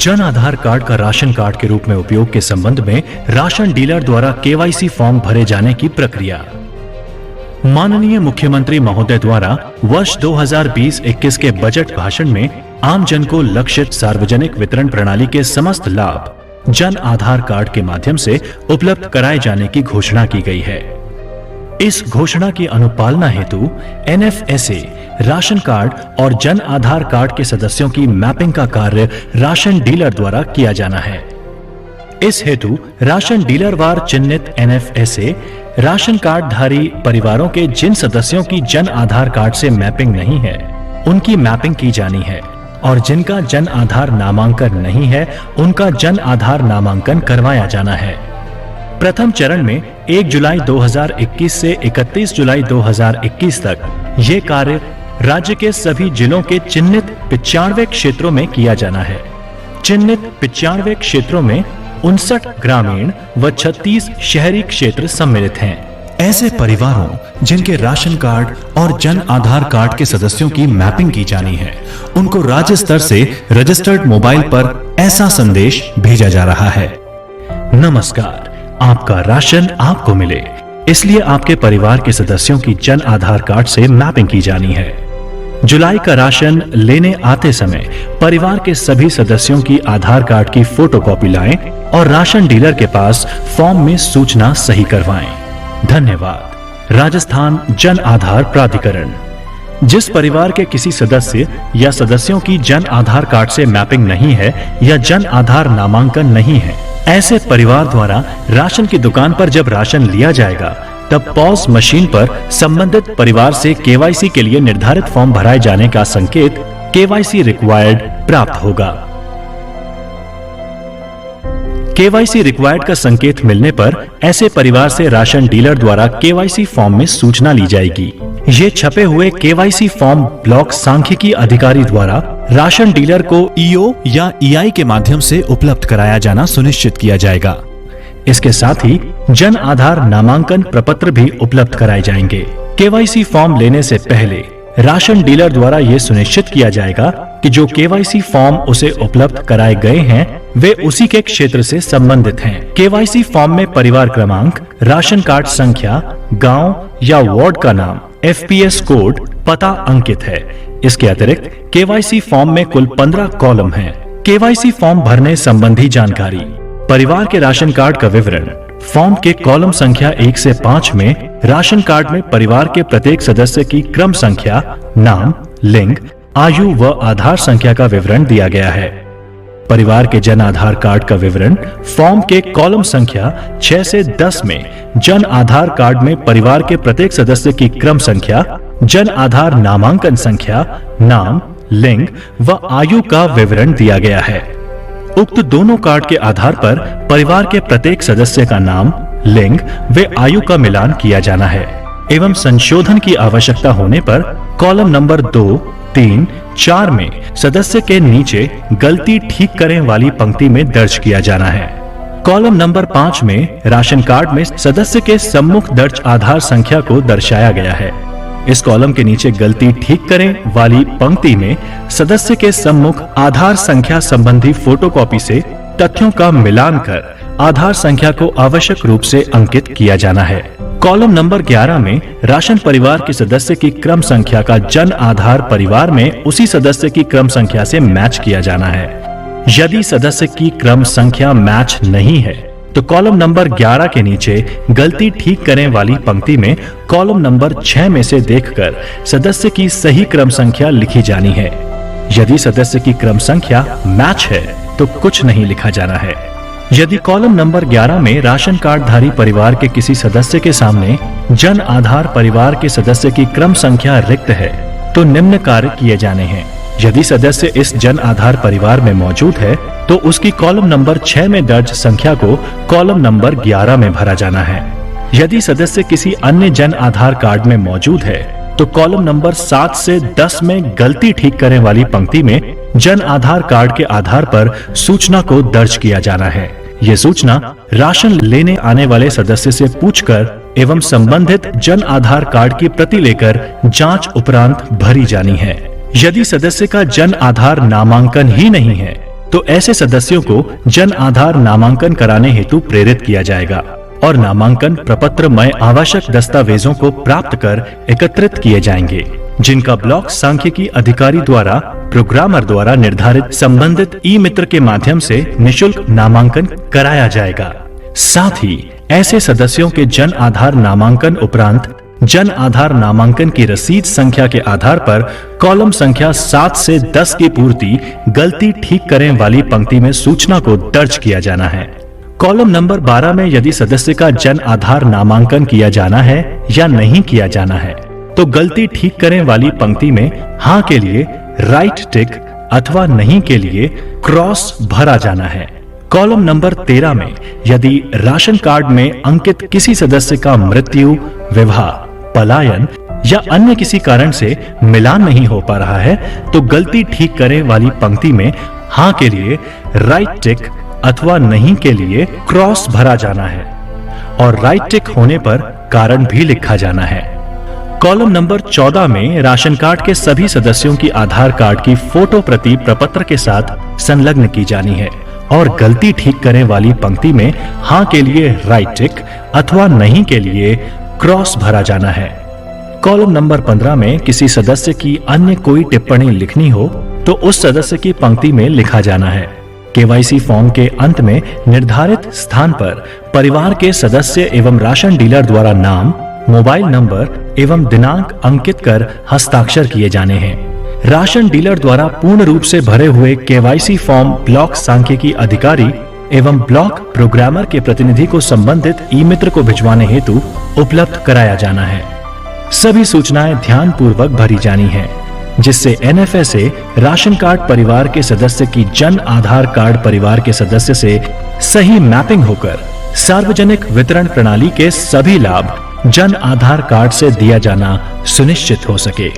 Jan Aadhaar card का ration card के रूप में उपयोग के संबंध में राशन डीलर द्वारा केवाईसी फॉर्म भरे जाने की प्रक्रिया। माननीय मुख्यमंत्री महोदय द्वारा वर्ष 2020-21 के बजट भाषण में आम जन को लक्षित सार्वजनिक वितरण प्रणाली के समस्त लाभ जन आधार कार्ड के माध्यम से उपलब्ध कराए जाने की घोषणा की गई है। इस घोषणा की अनुपालना हेतु एनएफएसए राशन कार्ड और जन आधार कार्ड के सदस्यों की मैपिंग का कार्य राशन डीलर द्वारा किया जाना है। इस हेतु राशन डीलर वार चिन्हित एनएफएसए राशन कार्ड धारी परिवारों के जिन सदस्यों की जन आधार कार्ड से मैपिंग नहीं है, उनकी मैपिंग की जानी है और जिनका जन आधार नामांकन नहीं है, उनका जन आधार नामांकन करवाया जाना है। प्रथम चरण में 1 जुलाई 2021 से 31 जुलाई 2021 तक ये कार्य राज्य के सभी जिलों के चिन्हित 95 क्षेत्रों में किया जाना है। चिन्हित 95 क्षेत्रों में 59 ग्रामीण व 36 शहरी क्षेत्र सम्मिलित हैं। ऐसे परिवारों जिनके राशन कार्ड और जन आधार कार्ड के सदस्यों की मैपिंग की जानी है, उनको राज्य स्तर से रजिस्टर्ड मोबाइल पर ऐसा संदेश भेजा जा रहा है। नमस्कार, आपका राशन आपको मिले, इसलिए आपके परिवार के सदस्यों की जन आधार कार्ड से मैपिंग की जानी है। जुलाई का राशन लेने आते समय परिवार के सभी सदस्यों की आधार कार्ड की फोटोकॉपी लाएं और राशन डीलर के पास फॉर्म में सूचना सही करवाएं। धन्यवाद। राजस्थान जन आधार प्राधिकरण। जिस परिवार के किसी सदस्य या सदस्यों की जन आधार कार्ड से मैपिंग नहीं है या जन आधार नामांकन नहीं है, ऐसे परिवार द्वारा राशन की दुकान पर जब राशन लिया जाएगा, तब पॉज मशीन पर संबंधित परिवार से केवाईसी के लिए निर्धारित फॉर्म भराए जाने का संकेत केवाईसी रिक्वायर्ड प्राप्त होगा। केवाईसी रिक्वायर्ड का संकेत मिलने पर ऐसे परिवार से राशन डीलर द्वारा केवाईसी फॉर्म में सूचना ली जाएगी। ये छपे हुए केवाईसी फॉर्म ब्लॉक सांख्यिकी अधिकारी द्वारा राशन डीलर को ईओ या ईआई के माध्यम से उपलब्ध कराया जाना सुनिश्चित किया जाएगा। इसके साथ ही जन आधार नामांकन प्रपत्र भी उपलब्ध कराए जाएंगे। केवाईसी फॉर्म लेने से पहले राशन डीलर द्वारा ये सुनिश्चित किया जाएगा कि जो केवाईसी फॉर्म उसे उपलब्ध कराए गए हैं, वे उसी के क्षेत्र से संबंधित हैं। केवाईसी फॉर्म में परिवार क्रमांक, राशन कार्ड संख्या, गांव या वार्ड का नाम, एफपीएस कोड, पता अंकित है। इसके अतिरिक्त केवाईसी फॉर्म में कुल 15 कॉलम हैं। केवाईसी फॉर्म भरने संबंधी जानकारी। परिवार के राशन कार्ड का विवरण। फॉर्म के कॉलम संख्या 1 से 5 में राशन कार्ड में परिवार के प्रत्येक सदस्य की क्रम संख्या, नाम, लिंग, आयु व आधार संख्या का विवरण दिया गया है। परिवार के जन आधार कार्ड का विवरण। फॉर्म के कॉलम संख्या 6 से 10 में जन आधार कार्ड में परिवार के प्रत्येक सदस्य की क्रम संख्या, जन आधार नामांकन संख्या, नाम, लिंग व आयु का विवरण दिया गया है। उक्त दोनों कार्ड के आधार पर परिवार के प्रत्येक सदस्य का नाम, लिंग व आयु का मिलान किया जाना है एवं संशोधन की आवश्यकता होने पर कॉलम नंबर 2, 3, 4 में सदस्य के नीचे गलती ठीक करें वाली पंक्ति में दर्ज किया जाना है। कॉलम नंबर 5 में राशन कार्ड में सदस्य के सम्मुख दर्ज आधार संख्या को दर्शाया गया है। इस कॉलम के नीचे गलती ठीक करें वाली पंक्ति में सदस्य के सम्मुख आधार संख्या संबंधी फोटोकॉपी से तथ्यों का मिलान कर आधार संख्या को आवश्यक रूप से अंकित किया जाना है। कॉलम नंबर 11 में राशन परिवार के सदस्य की क्रम संख्या का जन आधार परिवार में उसी सदस्य की क्रम संख्या से मैच किया जाना है। यदि सदस्य की क्रम संख्या मैच नहीं है तो कॉलम नंबर 11 के नीचे गलती ठीक करें वाली पंक्ति में कॉलम नंबर 6 में से देखकर सदस्य की सही क्रम संख्या लिखी जानी है। यदि सदस्य की क्रम संख्या मैच है तो कुछ नहीं लिखा जाना है। यदि कॉलम नंबर 11 में राशन कार्ड धारी परिवार के किसी सदस्य के सामने जन आधार परिवार के सदस्य की क्रम संख्या रिक्त है तो निम्न कार्य किए जाने हैं। यदि सदस्य इस जन आधार परिवार में मौजूद है तो उसकी कॉलम नंबर 6 में दर्ज संख्या को कॉलम नंबर 11 में भरा जाना है। यदि सदस्य किसी अन्य जन आधार कार्ड में मौजूद है तो कॉलम नंबर 7 से 10 में गलती ठीक करें वाली पंक्ति में जन आधार कार्ड के आधार पर सूचना को दर्ज किया जाना है। ये सूचना राशन लेने आने वाले सदस्य से पूछकर एवं संबंधित जन आधार कार्ड की प्रति लेकर जांच उपरांत भरी जानी है। यदि सदस्य का जन आधार नामांकन ही नहीं है तो ऐसे सदस्यों को जन आधार नामांकन कराने हेतु प्रेरित किया जाएगा और नामांकन प्रपत्र में आवश्यक दस्तावेजों को प्राप्त कर एकत्रित किए जाएंगे, जिनका ब्लॉक सांख्यिकी अधिकारी द्वारा प्रोग्रामर द्वारा निर्धारित संबंधित ई मित्र के माध्यम से निशुल्क नामांकन कराया जाएगा। साथ ही ऐसे सदस्यों के जन आधार नामांकन उपरांत जन आधार नामांकन की रसीद संख्या के आधार पर कॉलम संख्या 7 से 10 की पूर्ति गलती ठीक करें वाली पंक्ति में सूचना को दर्ज किया जाना है। कॉलम नंबर 12 में यदि सदस्य का जन आधार नामांकन किया जाना है या नहीं किया जाना है तो गलती ठीक करें वाली पंक्ति में हाँ के लिए राइट टिक अथवा नहीं के लिए क्रॉस भरा जाना है। कॉलम नंबर 13 में यदि राशन कार्ड में अंकित किसी सदस्य का मृत्यु, विवाह, पलायन या अन्य किसी कारण से मिलान नहीं हो पा रहा है तो गलती ठीक करें वाली पंक्ति में हाँ के लिए राइट टिक अथवा नहीं के लिए क्रॉस भरा जाना है और राइट टिक होने पर कारण भी लिखा जाना है। कॉलम नंबर 14 में राशन कार्ड के सभी सदस्यों की आधार कार्ड की फोटो प्रति प्रपत्र के साथ संलग्न की जानी है और गलती ठीक करें वाली पंक्ति में हाँ के लिए राइट टिक अथवा नहीं के लिए क्रॉस भरा जाना है। कॉलम नंबर 15 में किसी सदस्य की अन्य कोई टिप्पणी लिखनी हो तो उस सदस्य की पंक्ति में लिखा जाना है। केवाईसी फॉर्म के अंत में निर्धारित स्थान पर परिवार के सदस्य एवं राशन डीलर द्वारा नाम, मोबाइल नंबर एवं दिनांक अंकित कर हस्ताक्षर किए जाने हैं। राशन डीलर द्वारा पूर्ण रूप से भरे हुए केवाईसी फॉर्म ब्लॉक सांख्यिकी अधिकारी एवं ब्लॉक प्रोग्रामर के प्रतिनिधि को संबंधित ई मित्र को भिजवाने हेतु उपलब्ध कराया जाना है। सभी सूचनाएं ध्यान पूर्वक भरी जानी हैं, जिससे NFA राशन कार्ड परिवार के सदस्य की जन आधार कार्ड परिवार के सदस्य से सही मैपिंग होकर सार्वजनिक वितरण प्रणाली के सभी लाभ जन आधार कार्ड से दिया जाना सुनिश्चित हो सके।